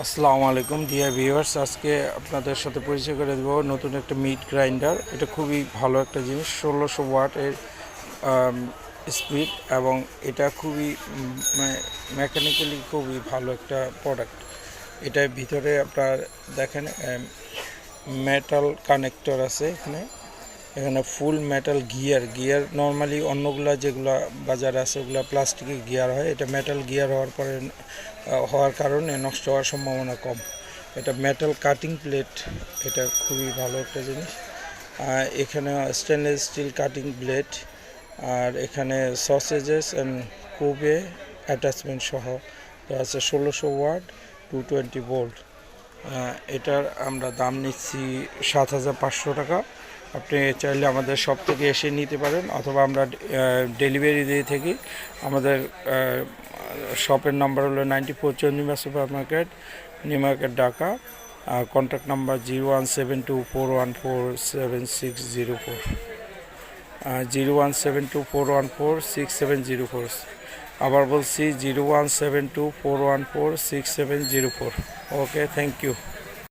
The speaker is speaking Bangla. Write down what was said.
আসসালামু আলাইকুম ডিয়ার ভিউয়ার্স, আজকে আপনাদের সাথে পরিচয় করে দেবো নতুন একটা মিট গ্রাইন্ডার। এটা খুবই ভালো একটা জিনিস, 1600 ওয়াট এর স্পিড, এবং এটা খুবই মেকানিক্যালি খুবই ভালো একটা প্রোডাক্ট। এটার ভিতরে আপনার দেখেন মেটাল কানেক্টর আছে এখানে। এখানে ফুল মেটাল গিয়ার নর্মালি অন্যগুলা যেগুলো বাজারে আছে ওগুলো প্লাস্টিকের গিয়ার হয়, এটা মেটাল গিয়ার হওয়ার কারণে নষ্ট হওয়ার সম্ভাবনা কম। এটা মেটাল কাটিং প্লেট, এটা খুবই ভালো একটা জিনিস। এখানে স্টেনলেস স্টিল কাটিং ব্লেড, আর এখানে সসেজেস অ্যান্ড কোবে অ্যাটাচমেন্ট সহ আছে। 1600 ওয়াট 220 ভোল্ট। এটার আমরা দাম নিচ্ছি 7,500 টাকা। আপনি চাইলে আমাদের শপ থেকে এসে নিতে পারেন, অথবা আমরা ডেলিভারি দিয়ে থাকি। আমাদের শপের নাম্বার হলো 94 Chandrima super market, new market, Dhaka. আর কন্ট্যাক্ট নাম্বার 0172414760 0172414670। আবার বলছি 0172414670। Okay, thank you.